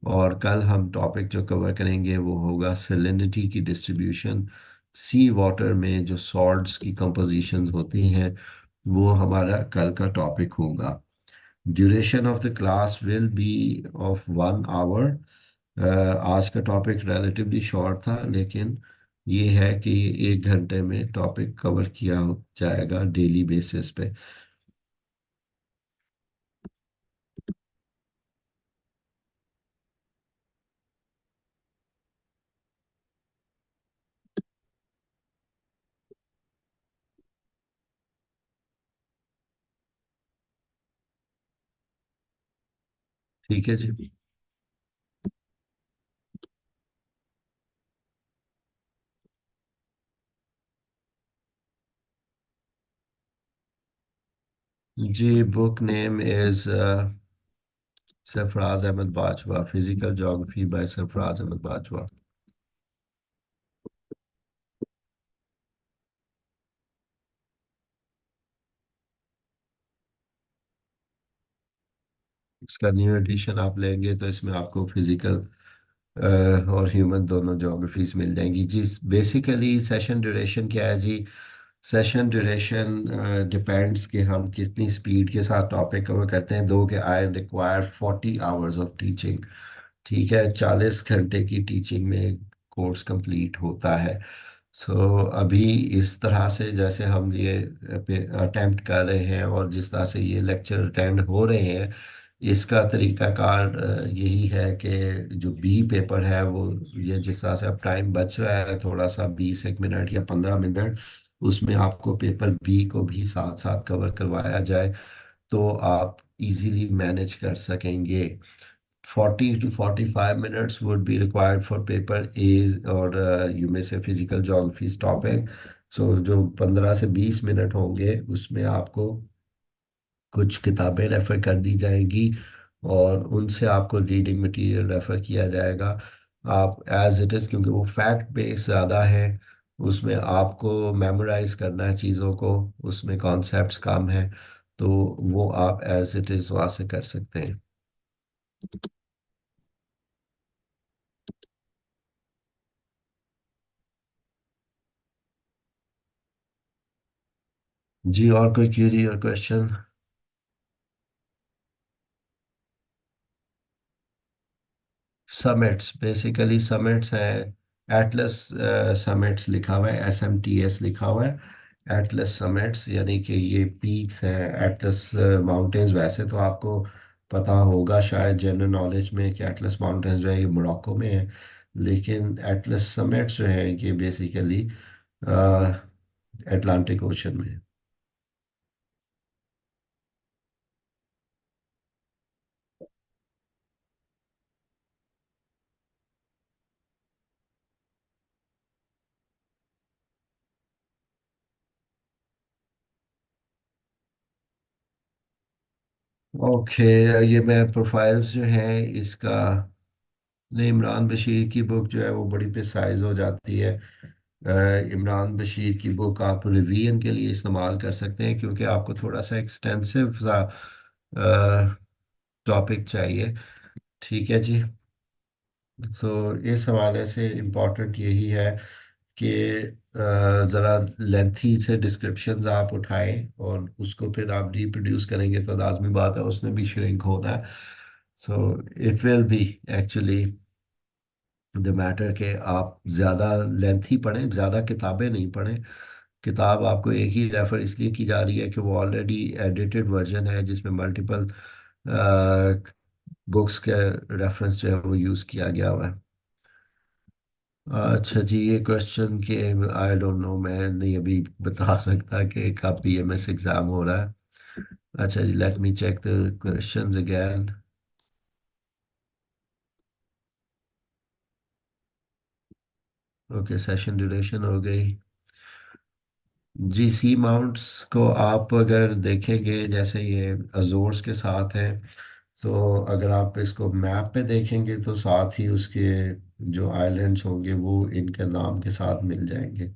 और कल हम टॉपिक जो कवर करेंगे वो होगा सेलेनिटी की डिस्ट्रीब्यूशन। सी वाटर में जो सॉल्ट्स की कंपोजिशंस होती हैं वो हमारा कल का टॉपिक होगा। Duration of the class will be of 1 hour. आज का टॉपिक रिलेटिवली शॉर्ट था, लेकिन ये है कि 1 घंटे में टॉपिक कवर किया जाएगा डेली बेसिस पे। ठीक है जी। जी, book name is Sarfaraz Ahmad Bajwa, physical geography by Sarfaraz Ahmad Bajwa. इसका न्यू एडिशन आप लेंगे तो इसमें आपको फिजिकल और ह्यूमन दोनों ज्योग्राफीज मिल जाएंगी जी। बेसिकली सेशन ड्यूरेशन क्या है जी? सेशन ड्यूरेशन डिपेंड्स कि हम कितनी स्पीड के साथ टॉपिक कवर करते हैं। दो के I require 40 hours of teaching. ठीक है, 40 घंटे की टीचिंग में कोर्स कंप्लीट होता है। सो अभी इस तरह से जैसे हम ये अटेम्प्ट कर रहे हैं और जिस तरह से ये लेक्चर अटेंड हो रहे हैं, इसका तरीकाकार यही है कि जो बी पेपर है वो, ये जिस तरह से अब टाइम बच रहा है थोड़ा सा 20 1 मिनट या 15 मिनट, उसमें आपको पेपर बी को भी साथ साथ कवर करवाया जाए तो आप इजीली मैनेज कर सकेंगे। 40 to 45 minutes would be required for paper A, और you may say physical geography topic। सो जो 15 से 20 मिनट होंगे उसमें आपको कुछ किताबें रेफर कर दी जाएंगी और उनसे आपको रीडिंग मटेरियल रेफर किया जाएगा। आप एज इट इज़, क्योंकि वो फैक्ट बेस्ड ज़्यादा है, उसमें आपको मेमोराइज करना है चीज़ों को, उसमें कॉन्सेप्ट्स कम है, तो वो आप एज इट इज़ वहाँ से कर सकते हैं। जी, और कोई क्यूरी और क्वेश्चन? समिट्स, बेसिकली समिट्स है, एटलस समिट्स लिखा हुआ है, SMTS लिखा हुआ है। एटलस समिट्स यानी कि ये पीक्स हैं, एटलस माउंटेन्स। वैसे तो आपको पता होगा शायद जनरल नॉलेज में कि एटलस माउंटेन्स जो है ये मोरक्को में है, लेकिन एटलस समिट्स जो है ये बेसिकली अटलांटिक ओशन में है। ओके, ये मैं प्रोफाइल्स जो है इसका, नहीं, इमरान बशीर की बुक जो है वो बड़ी प्रिसाइज हो जाती है। इमरान बशीर की बुक आप रिवीजन के लिए इस्तेमाल कर सकते हैं, क्योंकि आपको थोड़ा सा एक्सटेंसिव सा टॉपिक चाहिए। ठीक है जी। तो इस हवाले से इम्पोर्टेंट यही है कि ज़रा लेंथी से डिस्क्रिप्शंस आप उठाएं और उसको फिर आप रिप्रोड्यूस करेंगे तो लाजमी बात है उसने भी श्रिंक होना है। So it will be actually the matter के आप ज़्यादा लेंथी पढ़ें, ज़्यादा किताबें नहीं पढ़ें। किताब आपको एक ही रेफर इसलिए की जा रही है कि वो ऑलरेडी एडिटेड वर्जन है जिसमें मल्टीपल बुक्स के रेफरेंस जो है वो यूज़ किया गया हुआ है। अच्छा जी, ये क्वेश्चन के आई डोंट नो, मैं नहीं अभी बता सकता कि कब पीएमएस एग्ज़ाम हो रहा है। अच्छा जी, let me check the questions again. Okay, session duration हो गई। जी, सी माउंट्स को आप अगर देखेंगे जैसे ये अजोर्स के साथ है, तो अगर आप इसको मैप पे देखेंगे तो साथ ही उसके जो आइलैंड्स होंगे वो इनके नाम के साथ मिल जाएंगे।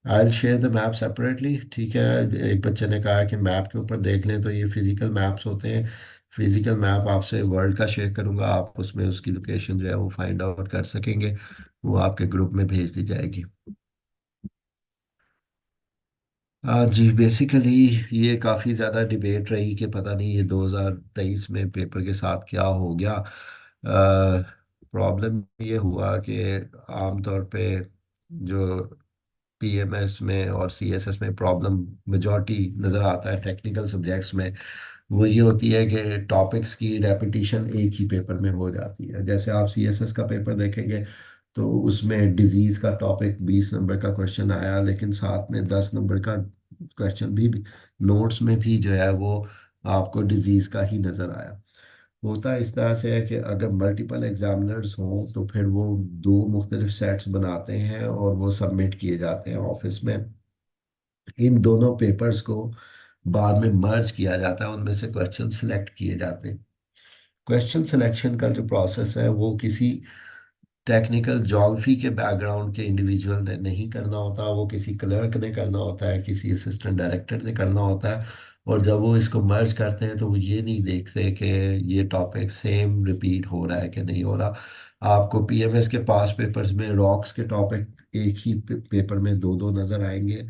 I share the map separately, ठीक है। एक बच्चे ने कहा कि मैप के ऊपर देख लें, तो ये फिजिकल मैप्स होते हैं। फिजिकल मैप आपसे वर्ल्ड का शेयर करूंगा, आप उसमें उसकी लोकेशन जो है वो फाइंड आउट कर सकेंगे। वो आपके ग्रुप में भेज दी जाएगी। जी, बेसिकली ये काफ़ी ज़्यादा डिबेट रही कि पता नहीं ये 2023 में पेपर के साथ क्या हो गया। प्रॉब्लम ये हुआ कि आमतौर पे जो पीएमएस में और सीएसएस में प्रॉब्लम मेजॉरिटी नज़र आता है टेक्निकल सब्जेक्ट्स में, वो ये होती है कि टॉपिक्स की रेपिटिशन एक ही पेपर में हो जाती है। जैसे आप सीएसएस का पेपर देखेंगे तो उसमें डिजीज का टॉपिक 20 नंबर का क्वेश्चन आया, लेकिन साथ में 10 नंबर का क्वेश्चन भी नोट्स में भी जो है वो आपको डिजीज का ही नज़र आया। होता इस तरह से है कि अगर मल्टीपल एग्जामिनर्स हों तो फिर वो दो मुख्तलिफ सेट्स बनाते हैं और वो सबमिट किए जाते हैं ऑफिस में। इन दोनों पेपर्स को बाद में मर्ज किया जाता है, उनमें से क्वेश्चन सिलेक्ट किए जाते हैं। क्वेश्चन सिलेक्शन का जो प्रोसेस है वो किसी टेक्निकल ज्योग्राफी के बैकग्राउंड के इंडिविजुअल ने नहीं करना होता, वो किसी क्लर्क ने करना होता है, किसी असिस्टेंट डायरेक्टर ने करना होता है। और जब वो इसको मर्ज करते हैं तो वो ये नहीं देखते कि ये टॉपिक सेम रिपीट हो रहा है कि नहीं हो रहा। आपको पीएमएस के पास पेपर्स में रॉक्स के टॉपिक एक ही पेपर में दो दो नजर आएंगे।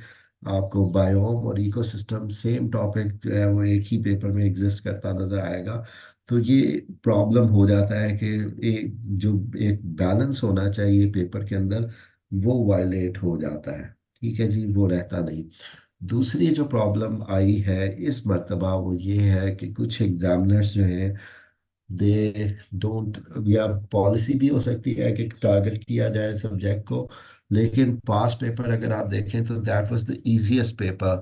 आपको बायोम और इकोसिस्टम सेम टॉपिक जो है वो एक ही पेपर में एग्जिस्ट करता नजर आएगा। तो ये प्रॉब्लम हो जाता है कि एक जो एक बैलेंस होना चाहिए पेपर के अंदर वो वायलेट हो जाता है। ठीक है जी, वो रहता नहीं। दूसरी जो प्रॉब्लम आई है इस मर्तबा वो ये है कि कुछ एग्जामिनर्स जो हैं दे डोंट, या पॉलिसी भी हो सकती है कि टारगेट किया जाए सब्जेक्ट को, लेकिन पास पेपर अगर आप देखें तो that was the easiest paper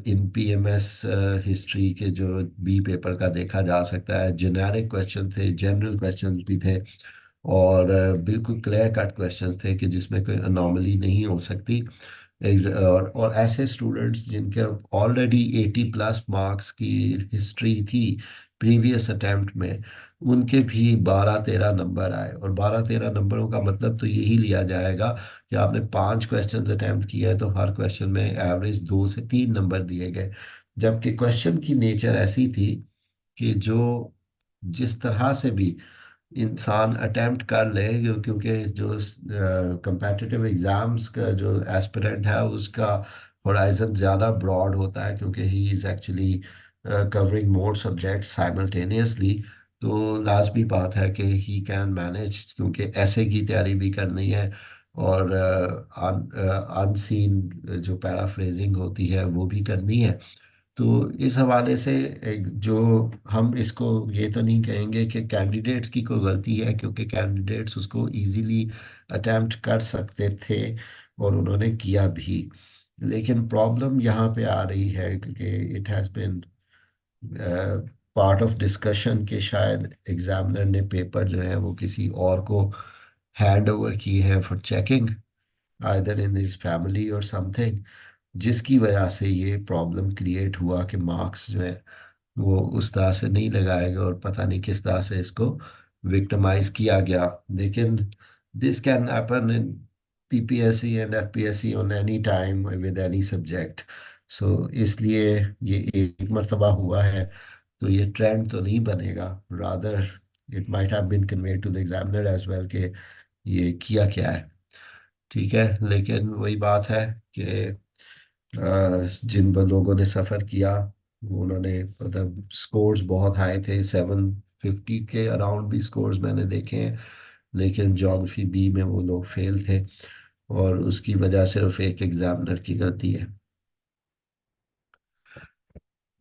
in PMS history के। जो बी पेपर का देखा जा सकता है, जेनेरिक क्वेश्चन थे, जनरल क्वेश्चन भी थे, और बिल्कुल क्लियर कट क्वेश्चंस थे कि जिसमें कोई अनोमली नहीं हो सकती। और ऐसे स्टूडेंट्स जिनके ऑलरेडी 80+ मार्क्स की हिस्ट्री थी प्रीवियस अटेम्प्ट में, उनके भी 12-13 नंबर आए। और 12-13 नंबरों का मतलब तो यही लिया जाएगा कि आपने 5 क्वेश्चन अटेम्प्ट किए हैं तो हर क्वेश्चन में एवरेज 2 से 3 नंबर दिए गए। जबकि क्वेश्चन की नेचर ऐसी थी कि जो जिस तरह से भी इंसान अटेम्प्ट कर ले, क्योंकि जो कंपेटिटिव एग्जाम्स का जो एस्पिरेंट है उसका होराइजन ज़्यादा ब्रॉड होता है, क्योंकि he is actually covering more subjects simultaneously. तो लाजमी बात है कि ही कैन मैनेज, क्योंकि ऐसे की तैयारी भी करनी है और अनसीन जो पैराफ्रेजिंग होती है वो भी करनी है। तो इस हवाले से एक जो हम इसको ये तो नहीं कहेंगे कि कैंडिडेट्स की कोई गलती है, क्योंकि कैंडिडेट्स उसको इजीली अटेम्प्ट कर सकते थे और उन्होंने किया भी। लेकिन प्रॉब्लम यहाँ पे आ रही है क्योंकि it has been part of discussion के शायद एग्जामिनर ने पेपर जो है वो किसी और को हैंड ओवर किए हैं for checking, either in his family और समथिंग, जिसकी वजह से ये प्रॉब्लम क्रिएट हुआ कि मार्क्स जो है वो उस तरह से नहीं लगाएगा और पता नहीं किस तरह से इसको विक्टिमाइज किया गया। लेकिन this can happen in PPSC and FPSC on any time with any subject. So इसलिए ये एक मर्तबा हुआ है तो ये ट्रेंड तो नहीं बनेगा। Rather it might have been conveyed to the examiner as well कि ये किया क्या है। ठीक है, लेकिन वही बात है कि जिन लोगों ने सफ़र किया उन्होंने मतलब स्कोर्स बहुत हाई थे, 750 के अराउंड भी स्कोर्स मैंने देखे हैं, लेकिन ज्योग्राफी बी में वो लोग फेल थे, और उसकी वजह सिर्फ एक एग्जामिनर की गलती है।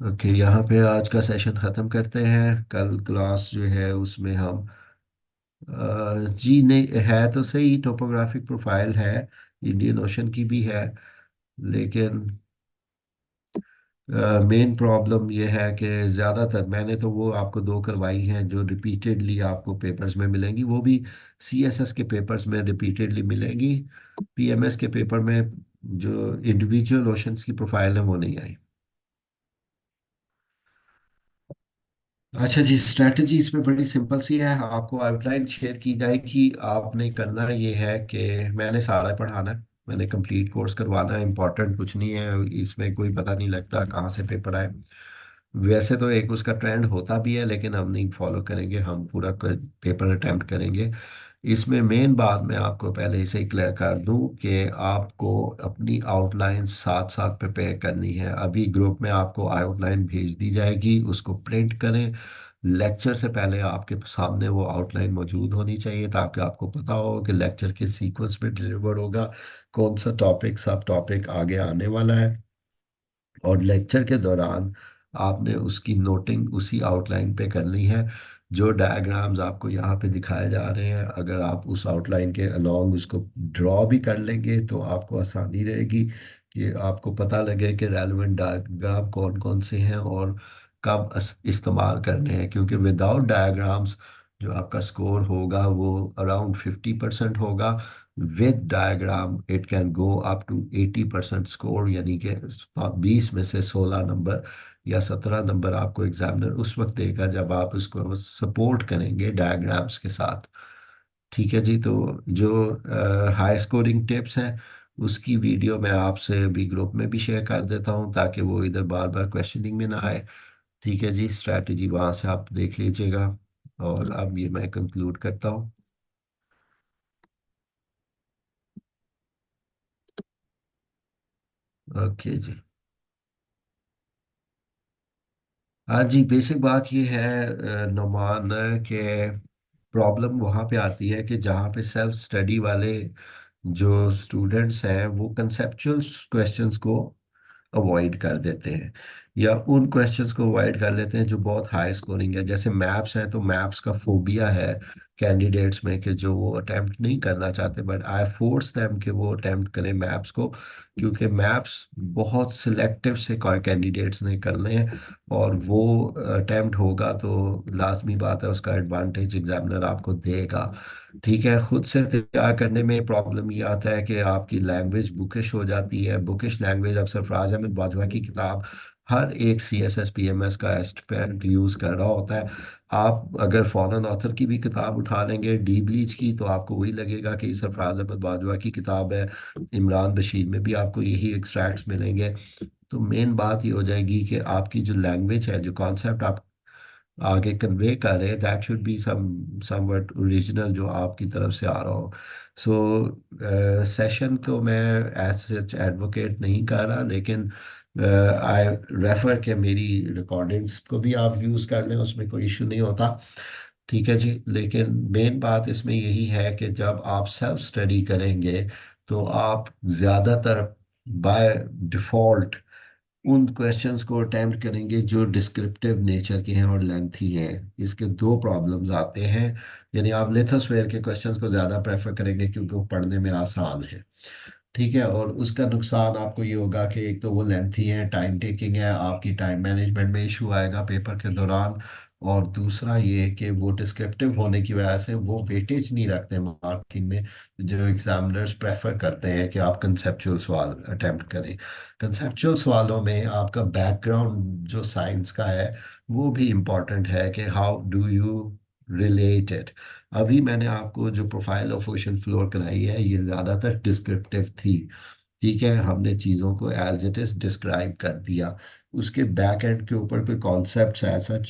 ओके, यहाँ पे आज का सेशन ख़त्म करते हैं। कल क्लास जो है उसमें हम जी नहीं, है तो सही, टोपोग्राफिक प्रोफाइल है, इंडियन ओशन की भी है, लेकिन मेन प्रॉब्लम ये है कि ज़्यादातर मैंने तो वो आपको दो करवाई हैं जो रिपीटेडली आपको पेपर्स में मिलेंगी, वो भी सीएसएस के पेपर्स में रिपीटेडली मिलेंगी। पीएमएस के पेपर में जो इंडिविजुअल ओशंस की प्रोफाइल है वो नहीं आई। अच्छा जी, स्ट्रैटेजी इसमें बड़ी सिंपल सी है, आपको आउटलाइन शेयर की जाएगी। आपने करना ये है कि मैंने सारा पढ़ाना है, मैंने कंप्लीट कोर्स करवाना है, इम्पोर्टेंट कुछ नहीं है इसमें, कोई पता नहीं लगता कहाँ से पेपर आए। वैसे तो एक उसका ट्रेंड होता भी है, लेकिन हम नहीं फॉलो करेंगे, हम पूरा पेपर अटेम्प्ट करेंगे। इसमें मेन बात मैं आपको पहले से ही क्लियर कर दूं कि आपको अपनी आउटलाइन साथ साथ प्रिपेयर करनी है। अभी ग्रुप में आपको आउटलाइन भेज दी जाएगी, उसको प्रिंट करें। लेक्चर से पहले आपके सामने वो आउटलाइन मौजूद होनी चाहिए, ताकि आपको पता हो कि लेक्चर किस सीक्वेंस में डिलीवर होगा, कौन सा टॉपिक सब टॉपिक आगे आने वाला है। और लेक्चर के दौरान आपने उसकी नोटिंग उसी आउटलाइन पे करनी है। जो डायग्राम्स आपको यहाँ पे दिखाए जा रहे हैं, अगर आप उस आउटलाइन के अलोंग उसको ड्रॉ भी कर लेंगे तो आपको आसानी रहेगी कि आपको पता लगे कि रेलेवेंट डायग्राम कौन कौन से हैं और कब इस्तेमाल करने हैं। क्योंकि विदाउट डायग्राम्स जो आपका स्कोर होगा वो अराउंड 50% होगा, with diagram it can go up to 80% score, यानी कि 20 में से 16 नंबर या 17 नंबर आपको एग्जामिनर उस वक्त देगा जब आप इसको सपोर्ट करेंगे डायग्राम्स के साथ। ठीक है जी, तो जो हाई स्कोरिंग टिप्स हैं उसकी वीडियो मैं आपसे भी ग्रुप में भी शेयर कर देता हूँ, ताकि वो इधर बार बार क्वेश्चनिंग में ना आए। ठीक है जी, स्ट्रैटेजी वहाँ से आप देख लीजिएगा। और अब ये मैं कंक्लूड करता हूँ। ओके जी। हाँ जी, बेसिक बात ये है नुमान, कि प्रॉब्लम वहाँ पे आती है कि जहाँ पे सेल्फ स्टडी वाले जो स्टूडेंट्स हैं वो कंसेप्चुअल क्वेश्चंस को अवॉइड कर देते हैं, या उन क्वेश्चंस को अवॉइड कर लेते हैं जो बहुत हाई स्कोरिंग है। जैसे मैप्स है, तो मैप्स का फोबिया है कैंडिडेट्स में कि जो वो अटेम्प्ट नहीं करना चाहते, बट आई फोर्स देम कि वो अटेम्प्ट करें मैप्स को, क्योंकि मैप्स बहुत सिलेक्टिव से कैंडिडेट्स ने करने हैं, और वो अटेम्प्ट होगा तो लाजमी बात है उसका एडवांटेज एग्जामिनर आपको देगा। ठीक है, खुद से तैयार करने में प्रॉब्लम ये आता है कि आपकी लैंग्वेज बुकिश हो जाती है। बुकिश लैंग्वेज, अब सरफराज अहमद बाजवा की किताब हर एक C S S P M S का एस्पिरेंट यूज़ कर रहा होता है। आप अगर फॉरेन ऑथर की भी किताब उठा लेंगे डी ब्लीच की, तो आपको वही लगेगा कि सरफराज अहमद बाजवा की किताब है। इमरान बशीर में भी आपको यही एक्सट्रैक्ट्स मिलेंगे। तो मेन बात ये हो जाएगी कि आपकी जो लैंग्वेज है, जो कॉन्सेप्ट आप आगे कन्वे कर रहे हैं, that should be somewhat original, जो आपकी तरफ से आ रहा हो। सो सेशन को मैं एज सच एडवोकेट नहीं कर रहा, लेकिन आई रेफर के मेरी रिकॉर्डिंग्स को भी आप यूज़ कर लें, उसमें कोई इशू नहीं होता। ठीक है जी, लेकिन मेन बात इसमें यही है कि जब आप सेल्फ स्टडी करेंगे तो आप ज़्यादातर बाय डिफ़ॉल्ट उन क्वेश्चंस को अटेम्प्ट करेंगे जो डिस्क्रिप्टिव नेचर के हैं और लेंथी हैं। इसके दो प्रॉब्लम्स आते हैं, यानी आप लिथोस्फेयर के क्वेश्चंस को ज़्यादा प्रेफर करेंगे क्योंकि वो पढ़ने में आसान है। ठीक है, और उसका नुकसान आपको ये होगा कि एक तो वो लेंथी है, टाइम टेकिंग है, आपकी टाइम मैनेजमेंट में इशू आएगा पेपर के दौरान। और दूसरा ये कि वो डिस्क्रिप्टिव होने की वजह से वो वेटेज नहीं रखते मार्किंग में, जो एग्जामिनर्स प्रेफर करते हैं कि आप कंसेप्चुअल सवाल अटेम्प्ट करें। कंसेप्चुअल सवालों में आपका बैकग्राउंड जो साइंस का है वो भी इम्पोर्टेंट है, कि हाउ डू यू रिलेटेड। अभी मैंने आपको जो प्रोफाइल ऑफ ओशन फ्लोर कराई है ये ज़्यादातर डिस्क्रिप्टिव थी। ठीक है, हमने चीज़ों को एज इट इज़ डिस्क्राइब कर दिया, उसके बैक एंड के ऊपर कोई कॉन्सेप्ट ऐसा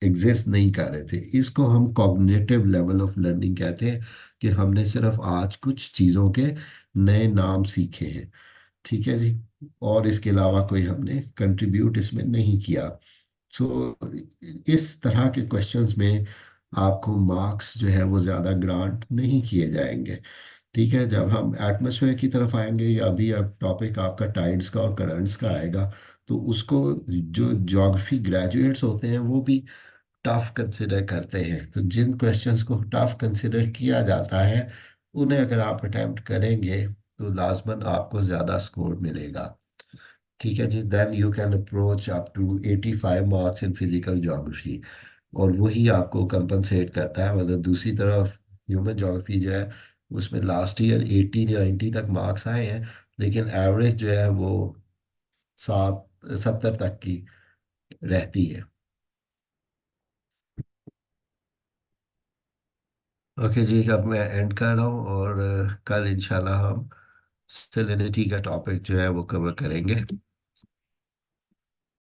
एग्जिस्ट नहीं कर रहे थे। इसको हम कॉग्निटिव लेवल ऑफ लर्निंग कहते हैं, कि हमने सिर्फ आज कुछ चीज़ों के नए नाम सीखे हैं। ठीक है जी। और इसके अलावा कोई हमने कंट्रीब्यूट इसमें नहीं किया। सो इस तरह के क्वेश्चंस में आपको मार्क्स जो है वो ज़्यादा ग्रांट नहीं किए जाएंगे। ठीक है, जब हम एटमॉस्फेयर की तरफ आएंगे, या अभी अब टॉपिक आपका टाइड्स का और करंट्स का आएगा, तो उसको जो ज्योग्राफी ग्रेजुएट्स होते हैं वो भी टफ कंसिडर करते हैं। तो जिन क्वेश्चंस को टफ कंसिडर किया जाता है उन्हें अगर आप अटेम्प्ट करेंगे तो लाजमन आपको ज़्यादा स्कोर मिलेगा। ठीक है जी। Then you can approach up to 85 marks in physical geography, और वही आपको कंपनसेट करता है। मतलब दूसरी तरफ ह्यूमन ज्योग्राफी जो है उसमें लास्ट ईयर 80 या 90 तक मार्क्स आए हैं, लेकिन एवरेज जो है वो 70 तक की रहती है। ओके जी, अब मैं एंड कर रहा हूँ, और कल इंशाल्लाह हम सेलेनिटी का टॉपिक जो है वो कवर करेंगे।